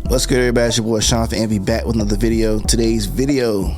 What's good, everybody? It's your boy Sean from Envy back with another video. Today's video,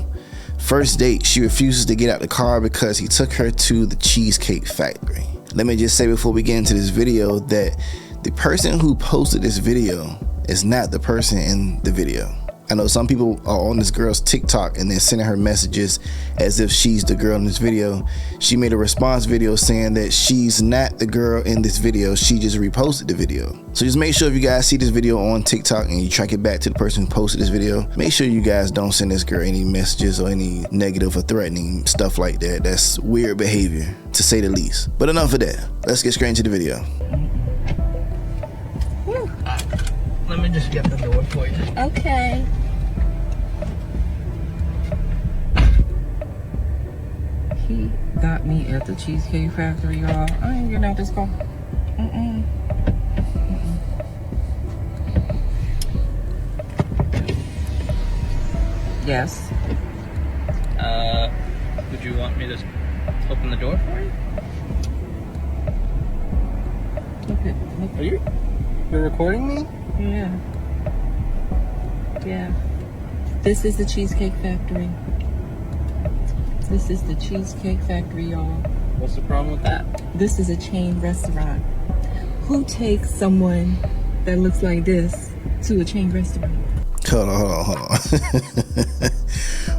first date, she refuses to get out the car because he took her to the Cheesecake Factory. Let me just say before we get into this video that the person who posted this video is not the person in the video. I know some people are on this girl's TikTok and they're sending her messages as if she's the girl in this video. She made a response video saying that she's not the girl in this video. She just reposted the video. So just make sure if you guys see this video on TikTok and you track it back to the person who posted this video, make sure you guys don't send this girl any messages or any negative or threatening stuff like that. That's weird behavior, to say the least. But enough of that. Let's get straight into the video. Let me just get the door for you. Okay. He got me at the Cheesecake Factory, y'all. I ain't getting out this car. Yes. Would you want me to open the door for you? Look. Are you're recording me? Yeah. Yeah. This is the Cheesecake Factory. This is the Cheesecake Factory, y'all. What's the problem with that? This is a chain restaurant. Who takes someone that looks like this to a chain restaurant? Hold on.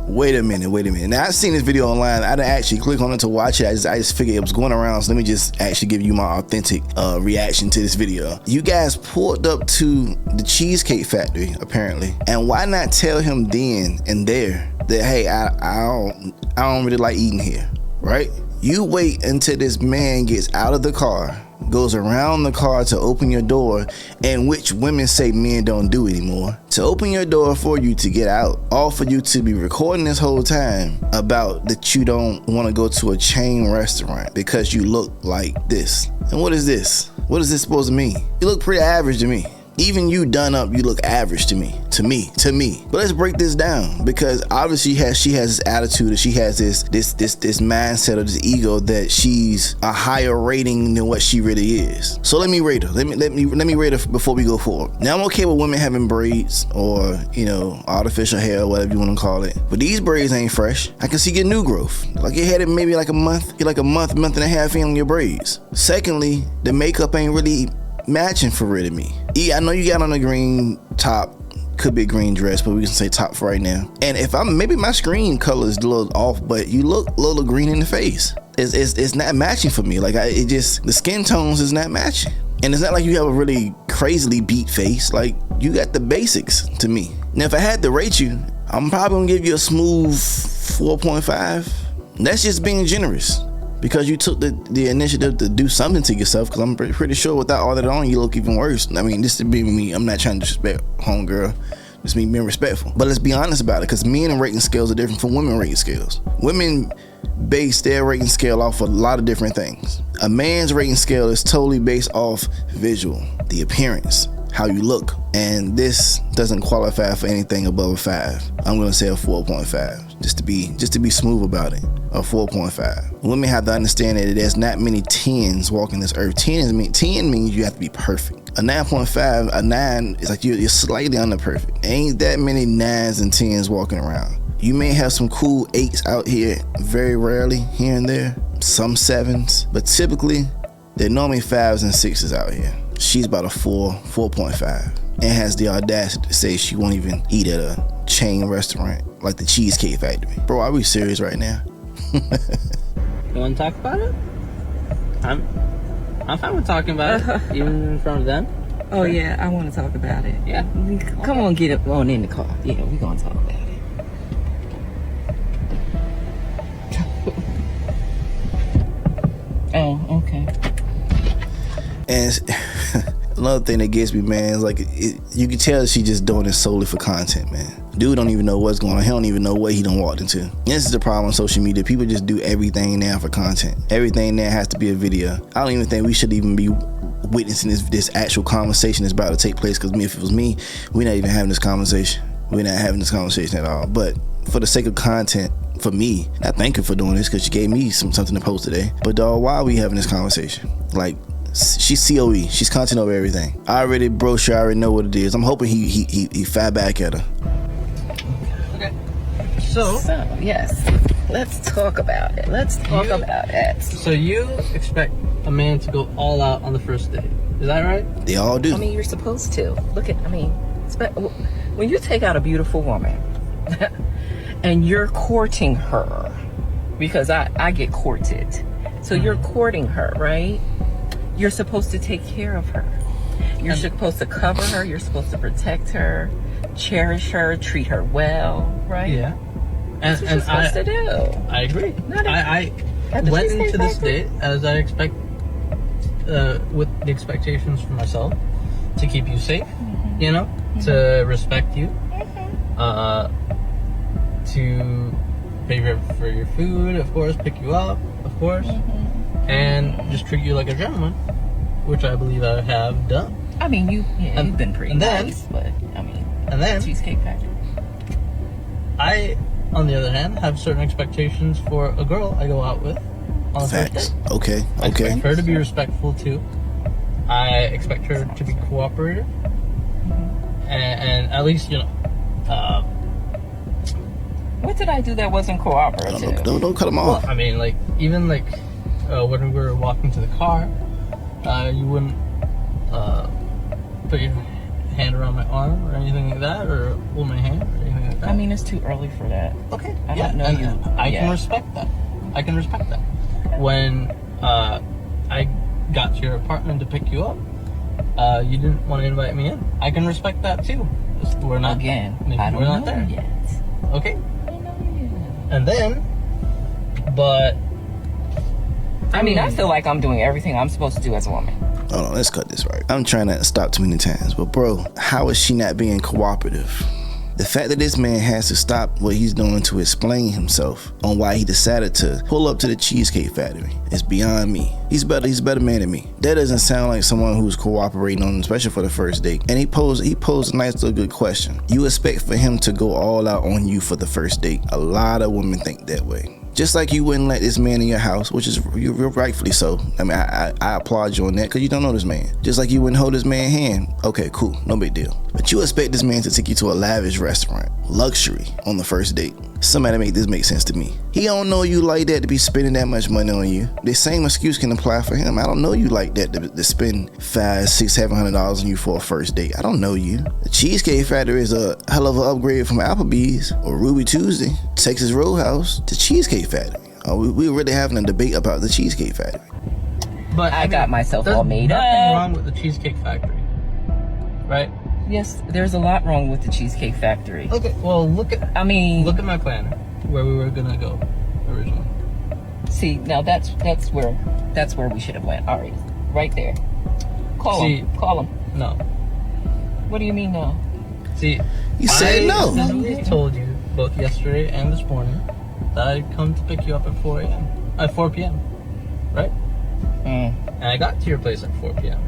Wait a minute. Now, I've seen this video online. I didn't actually click on it to watch it. I just figured it was going around. So let me just actually give you my authentic reaction to this video. You guys pulled up to the Cheesecake Factory, apparently. And why not tell him then and there that, hey, I don't really like eating here, right? You wait until this man gets out of the car, goes around the car to open your door, and which women say men don't do anymore, to open your door for you to get out, all for you to be recording this whole time about that you don't want to go to a chain restaurant because you look like this. And what is this? What is this supposed to mean? You look pretty average to me. Even you done up, you look average to me. But let's break this down, because obviously she has this attitude, she has this mindset or this ego that she's a higher rating than what she really is. So let me rate her. Let me rate her before we go forward. Now, I'm okay with women having braids or, you know, artificial hair or whatever you want to call it. But these braids ain't fresh. I can see your new growth. Like you had it maybe like a month. You're like a month and a half in on your braids. Secondly, the makeup ain't really matching for real to me. Yeah, I know you got on a green top, could be a green dress, but we can say top for right now. And if maybe my screen color is a little off, but you look a little green in the face. It's not matching for me. Like the skin tones is not matching. And it's not like you have a really crazily beat face. Like, you got the basics to me. Now, if I had to rate you, I'm probably gonna give you a smooth 4.5. That's just being generous, because you took the initiative to do something to yourself, because I'm pretty sure without all that on, you look even worse. I mean, this is being me. I'm not trying to disrespect homegirl. It's me being respectful. But let's be honest about it, because men and rating scales are different from women rating scales. Women base their rating scale off a lot of different things. A man's rating scale is totally based off visual, the appearance, how you look. And this doesn't qualify for anything above a 5. I'm gonna say a 4.5, just to be smooth about it. A 4.5. Women have to understand that there's not many 10s walking this earth. 10 means you have to be perfect. A 9.5, a 9 is like you're slightly under perfect. Ain't that many 9s and 10s walking around. You may have some cool 8s out here, very rarely here and there, some 7s, but typically they're normally 5s and 6s out here. She's about a 4.5, and has the audacity to say she won't even eat at a chain restaurant like the Cheesecake Factory. Bro, are we serious right now? You want to talk about it? I'm fine with talking about it, even in front of them. Oh yeah, I want to talk about it. Yeah. Come on, get up on in the car. Yeah, we're gonna talk about it. Oh, okay. And another thing that gets me, man, is like you can tell she just doing this solely for content, man. Dude don't even know what's going on. He don't even know what he done walked into. And this is the problem on social media. People just do everything now for content. Everything now has to be a video. I don't even think we should even be witnessing this actual conversation that's about to take place, because if it was me, we're not even having this conversation. We're not having this conversation at all. But for the sake of content, for me, I thank her for doing this, because she gave me something to post today. But dog, why are we having this conversation? Like, She's COE. She's content over everything. I already brochure. I already know what it is. I'm hoping he fire back at her. Okay. So yes, let's talk about it. Let's talk about it. So you expect a man to go all out on the first date? Is that right? They all do. I mean, you're supposed to. When you take out a beautiful woman and you're courting her, because I get courted. So you're courting her, right? You're supposed to take care of her. You're supposed to cover her. You're supposed to protect her, cherish her, treat her well, right? Yeah. That's what you're supposed to do. I agree. I At the went Cheesecake into this Factory? date as I expect, with the expectations for myself, to keep you safe, you know, to respect you, to pay for your food, of course, pick you up, of course, and just treat you like a gentleman, which I believe I have done. I mean, you've been pretty nice, but I mean, and then Cheesecake Factory. I, on the other hand, have certain expectations for a girl I go out with on the first Facts. date. Okay. I expect her to be respectful too. I expect her to be cooperative, and at least, you know. What did I do that wasn't cooperative? Don't cut them off. Well, I mean, like, even like when we were walking to the car, you wouldn't put your hand around my arm or anything like that, or hold my hand or anything like that. I mean, it's too early for that. Okay. I don't know you. I can respect that. I can respect that. When I got to your apartment to pick you up, you didn't want to invite me in. I can respect that too. We're not Again, maybe I don't we're not know there yet. Okay. I don't know yet. And then, but I mean, I feel like I'm doing everything I'm supposed to do as a woman. Hold on, let's cut this right. I'm trying to stop too many times, but bro, how is she not being cooperative? The fact that this man has to stop what he's doing to explain himself on why he decided to pull up to the Cheesecake Factory is beyond me. He's a better man than me. That doesn't sound like someone who's cooperating on, especially for the first date. And he posed a nice little good question. You expect for him to go all out on you for the first date. A lot of women think that way. Just like you wouldn't let this man in your house, which is you're rightfully so. I mean, I applaud you on that because you don't know this man. Just like you wouldn't hold this man's hand. Okay, cool, no big deal. But you expect this man to take you to a lavish restaurant, luxury, on the first date. Somebody make this make sense to me. He don't know you like that to be spending that much money on you. The same excuse can apply for him. I don't know you like that to spend $500, $600, $700 on you for a first date. I don't know you. The Cheesecake Factory is a hell of an upgrade from Applebee's or Ruby Tuesday, Texas Roadhouse to Cheesecake Factory. We really having a debate about the Cheesecake Factory. But I got myself all made up. There's nothing wrong with the Cheesecake Factory, right? Yes, there's a lot wrong with the Cheesecake Factory. Okay, well, look at my planner where we were gonna go originally. See, now that's where we should have went. All right there. Call him. No. What do you mean no? See, You said no. I told you both yesterday and this morning that I'd come to pick you up at 4 p.m. Right? And I got to your place at 4 p.m.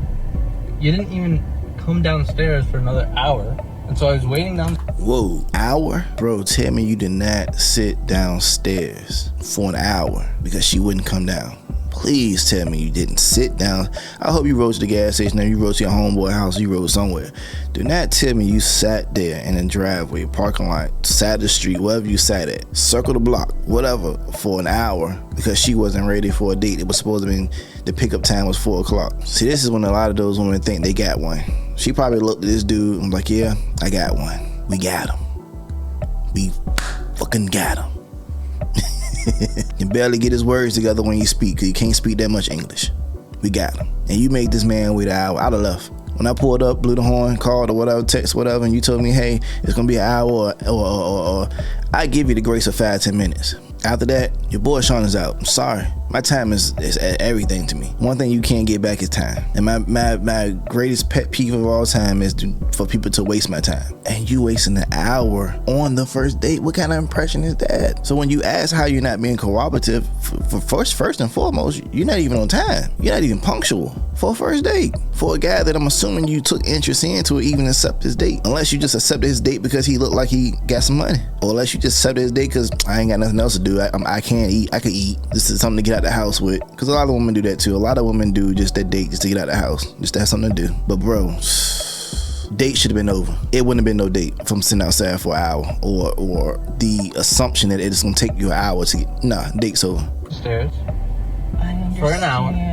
You didn't even come downstairs for another hour, and so I was waiting down. Whoa, hour? Bro, tell me you did not sit downstairs for an hour because she wouldn't come down. Please tell me you didn't sit down. I hope you rode to the gas station or you rode to your homeboy house, you rode somewhere. Do not tell me you sat there in the driveway, parking lot, side of the street, wherever you sat at, circle the block, whatever, for an hour because she wasn't ready for a date. It was supposed to be, the pickup time was 4 o'clock. See, this is when a lot of those women think they got one. She probably looked at this dude and was like, yeah, I got one. We got him. We fucking got him. You barely get his words together when you speak because you can't speak that much English. We got him. And you made this man wait an hour. I'd have left. When I pulled up, blew the horn, called or whatever, text whatever, and you told me, hey, it's gonna be an hour or I give you the grace of 5-10 minutes. After that, your boy Sean is out. I'm sorry. My time is everything to me. One thing you can't get back is time. And my greatest pet peeve of all time is for people to waste my time. And you wasting an hour on the first date. What kind of impression is that? So when you ask how you're not being cooperative, first and foremost, you're not even on time. You're not even punctual for a first date. For a guy that I'm assuming you took interest in to even accept his date. Unless you just accepted his date because he looked like he got some money. Or unless you just accepted his date because I ain't got nothing else to do. I can't eat. I could eat. This is something to get out out the house with, because a lot of women do that too. A lot of women do just that date just to get out the house, just to have something to do. But bro, date should have been over. It wouldn't have been no date from sitting outside for an hour, or the assumption that it's gonna take you an hour to get. Nah, date's over. Stairs. I understand. For an hour.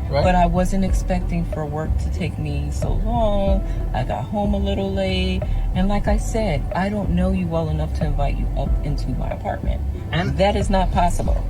Right? But I wasn't expecting for work to take me so long. I got home a little late. And like I said, I don't know you well enough to invite you up into my apartment. And that is not possible.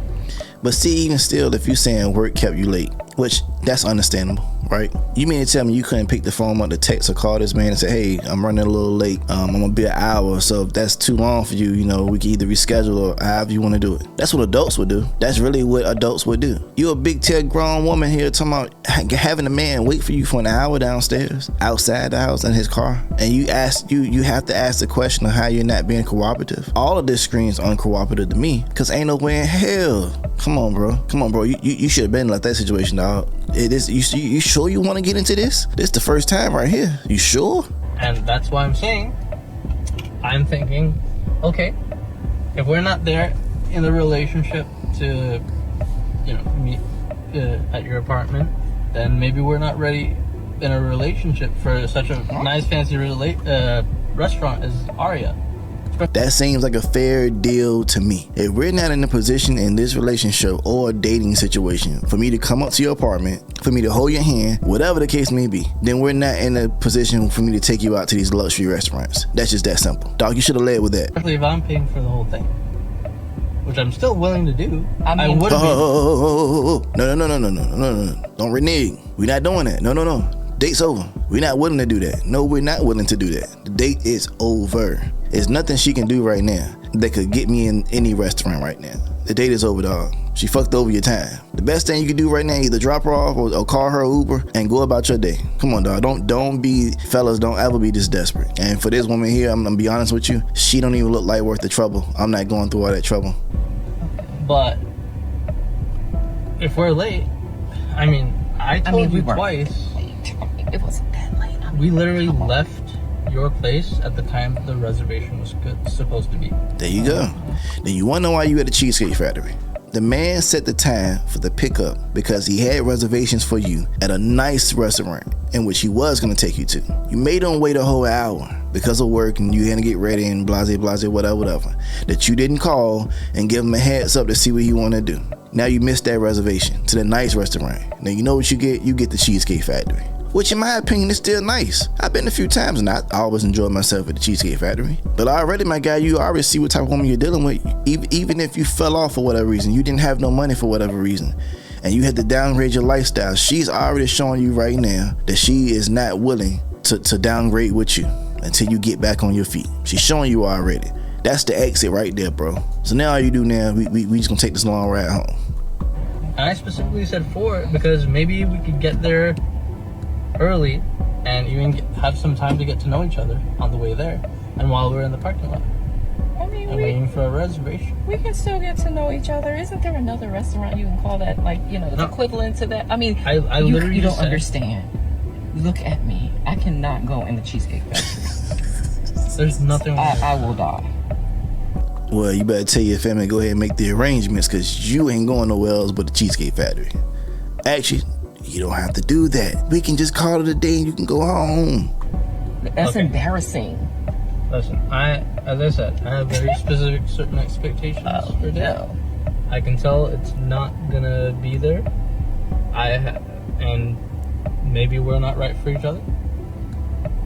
But see, even still, if you're saying work kept you late, which that's understandable, right? You mean to tell me you couldn't pick the phone up to text or call this man and say, hey, I'm running a little late. I'm gonna be an hour. So if that's too long for you, we can either reschedule or however you want to do it. That's what adults would do. That's really what adults would do. You're a big tail grown woman here talking about having a man wait for you for an hour downstairs, outside the house in his car, and you have to ask the question of how you're not being cooperative. All of this screams uncooperative to me, because ain't no way in hell. Come on, bro. You should have been like that situation, dog. It is. You sure you want to get into this? This is the first time right here. You sure? And that's why I'm thinking, okay, if we're not there in the relationship to, meet at your apartment, then maybe we're not ready in a relationship for such a nice fancy restaurant as Aria. That seems like a fair deal to me. If we're not in a position in this relationship or dating situation for me to come up to your apartment, for me to hold your hand, whatever the case may be, then we're not in a position for me to take you out to these luxury restaurants. That's just that simple. Dog, you should have led with that. Especially if I'm paying for the whole thing, which I'm still willing to do. I would. No. Don't renege. We're not doing that. No. Date's over. We're not willing to do that. No, we're not willing to do that. The date is over. There's nothing she can do right now that could get me in any restaurant right now. The date is over, dog. She fucked over your time. The best thing you can do right now, either drop her off or call her Uber and go about your day. Come on, dog. Fellas, don't ever be this desperate. And for this woman here, I'm gonna be honest with you, she don't even look like worth the trouble. I'm not going through all that trouble. But if we're late, I told you twice. It wasn't that late. We literally left your place at the time the reservation was supposed to be. There you go. Then you wanna know why you at the Cheesecake Factory. The man set the time for the pickup because he had reservations for you at a nice restaurant in which he was gonna take you to. You made him wait a whole hour because of work and you had to get ready and blase, whatever. That you didn't call and give him a heads up to see what he wanted to do. Now you missed that reservation to the nice restaurant. Now you know what you get? You get the Cheesecake Factory, which in my opinion is still nice. I've been a few times and I always enjoy myself at the Cheesecake Factory. But already, my guy, you already see what type of woman you're dealing with. Even if you fell off for whatever reason, you didn't have no money for whatever reason, and you had to downgrade your lifestyle, she's already showing you right now that she is not willing to downgrade with you until you get back on your feet. She's showing you already. That's the exit right there, bro. So now all you do now, we just gonna take this long ride home. And I specifically said 4 because maybe we could get there early and even have some time to get to know each other on the way there and while we're in the parking lot waiting for a reservation. We can still get to know each other. Isn't there another restaurant you can call that, the equivalent to that? You don't understand. Look at me. I cannot go in the Cheesecake Factory. There's nothing wrong. I will die. Well, you better tell your family to go ahead and make the arrangements, because you ain't going nowhere else but the Cheesecake Factory. Actually, you don't have to do that. We can just call it a day and you can go home. That's embarrassing. Listen, as I said, I have very specific certain expectations for that. No. I can tell it's not gonna be there. And maybe we're not right for each other.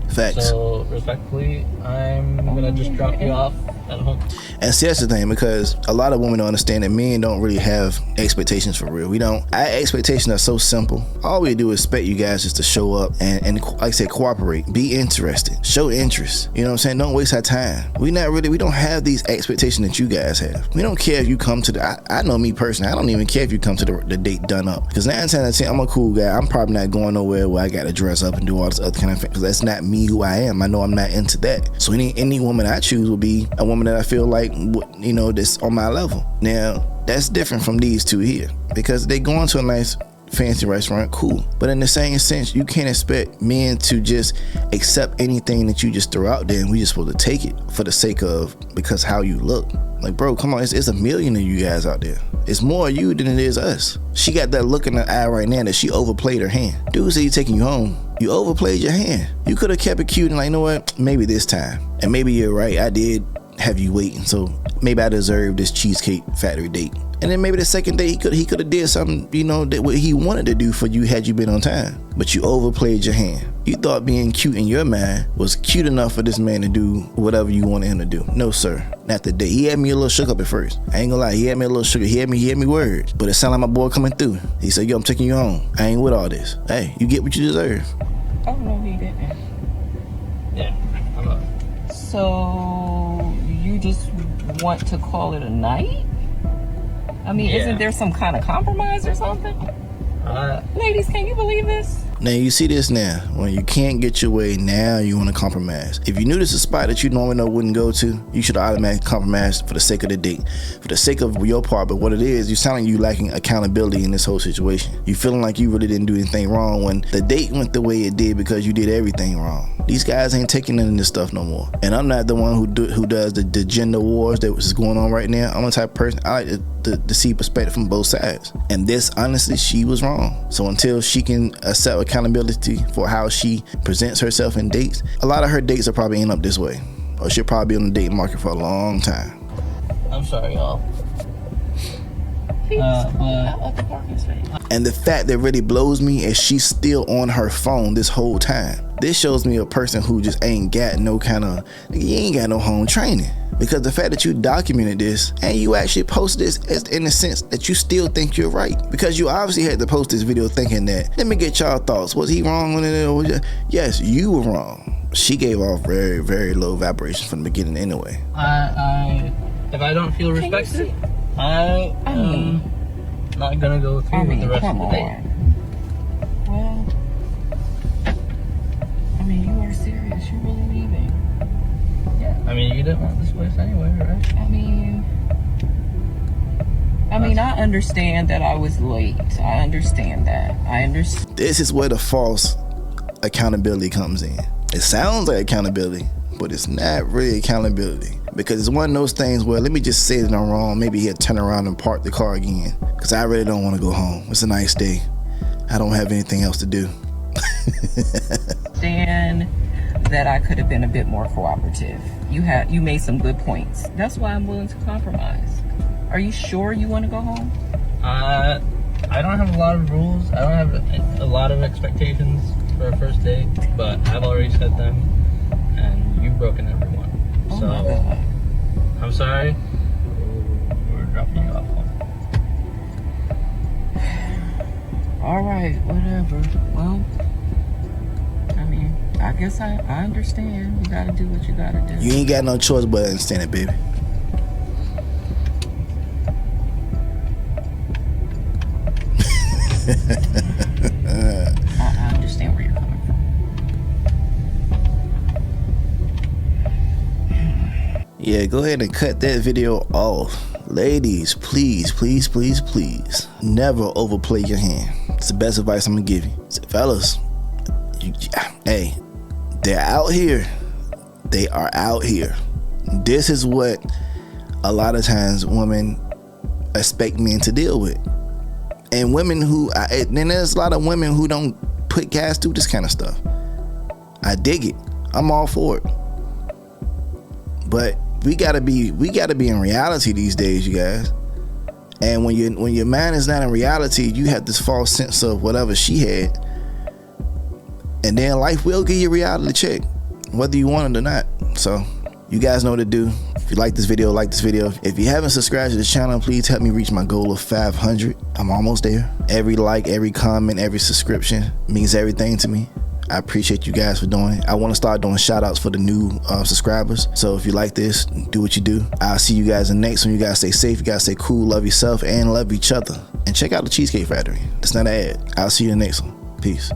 Facts. So respectfully, I'm gonna just drop you off at home. And see, that's the thing, because a lot of women don't understand that men don't really have expectations for real. We don't. Our expectations are so simple. All we do is expect you guys just to show up and like I said, cooperate, be interested, show interest. You know what I'm saying? Don't waste our time. We don't have these expectations that you guys have. We don't care if you come to I know me personally, I don't even care if you come to the date done up. Because 9 times out of 10, I'm a cool guy. I'm probably not going nowhere where I got to dress up and do all this other kind of thing, because that's not me who I am. I know I'm not into that. So any woman I choose will be a woman that I feel like, that's on my level. Now, that's different from these two here, because they going to a nice fancy restaurant, cool. But in the same sense, you can't expect men to just accept anything that you just throw out there and we just supposed to take it for the sake of, because how you look. Like, bro, come on, it's a million of you guys out there. It's more you than it is us. She got that look in her eye right now that she overplayed her hand. Dude said he taking you home. You overplayed your hand. You could have kept it cute and like, you know what? Maybe this time. And maybe you're right. I did have you waiting. So maybe I deserve this Cheesecake Factory date. And then maybe the second day he could have did something, you know, that what he wanted to do for you had you been on time. But you overplayed your hand. You thought being cute in your mind was cute enough for this man to do whatever you wanted him to do. No, sir. Not today. He had me a little shook up at first. I ain't gonna lie. He had me a little shook. He had me words. But it sounded like my boy coming through. He said, yo, I'm taking you home. I ain't with all this. Hey, you get what you deserve. Oh, no, he didn't. Yeah. I'm up. So you just want to call it a night? I mean, Yeah. Isn't there some kind of compromise or something? Ladies, can you believe this? Now you see this now. When you can't get your way, now you want to compromise. If you knew this is a spot that you normally wouldn't go to, you should automatically compromise for the sake of the date, for the sake of your part. But what it is, you sound like you lacking accountability in this whole situation. You feeling like you really didn't do anything wrong when the date went the way it did because you did everything wrong. These guys ain't taking none of this stuff no more. And I'm not the one who does the gender wars that was going on right now. I'm the type of person I like to see perspective from both sides. And this, honestly, she was wrong. So until she can accept accountability for how she presents herself in dates, a lot of her dates will probably end up this way, or she'll probably be on the dating market for a long time. I'm sorry, y'all. And the fact that really blows me is she's still on her phone this whole time. This shows me a person who just ain't got no kind of, you ain't got no home training. Because the fact that you documented this and you actually posted this as in the sense that you still think you're right. Because you obviously had to post this video thinking that, let me get y'all thoughts. Was he wrong on it? Yes, you were wrong. She gave off very, very low vibrations from the beginning anyway. If I don't feel respected, I am not gonna go through with the rest of the day. Well, I mean, you are serious. You're really leaving. Yeah. I mean, you didn't want this place anyway, right? I mean, I understand that I was late. I understand that. This is where the false accountability comes in. It sounds like accountability, but it's not really accountability. Because it's one of those things where, let me just say that I'm wrong. Maybe he'll turn around and park the car again. Because I really don't want to go home. It's a nice day. I don't have anything else to do. Understand that I could have been a bit more cooperative. You made some good points. That's why I'm willing to compromise. Are you sure you want to go home? I don't have a lot of rules. I don't have a lot of expectations for a first date, but I've already set them, and you've broken every one. Oh So my God. I'm sorry. We're dropping you off home. All right, whatever. Well, I mean, I guess I understand. You gotta do what you gotta do. You ain't got no choice but to understand it, baby. I understand where you're coming from. Yeah, go ahead and cut that video off. Ladies, please, please, please, please, never overplay your hand. It's the best advice I'm gonna give you. So, fellas, hey, they're out here. They are out here. This is what a lot of times women expect men to deal with. And women who, then there's a lot of women who don't put guys through this kind of stuff. I dig it. I'm all for it. But we gotta be in reality these days, you guys. And when your mind is not in reality, you have this false sense of whatever she had. And then life will give you a reality check, whether you want it or not. So you guys know what to do. If you like this video, like this video. If you haven't subscribed to the channel, please help me reach my goal of 500. I'm almost there. Every like, every comment, every subscription means everything to me. I appreciate you guys for doing it. I want to start doing shout outs for the new subscribers. So if you like this, do what you do. I'll see you guys in the next one. You guys stay safe. You guys stay cool. Love yourself and love each other. And check out the Cheesecake Factory. It's not an ad. I'll see you in the next one. Peace.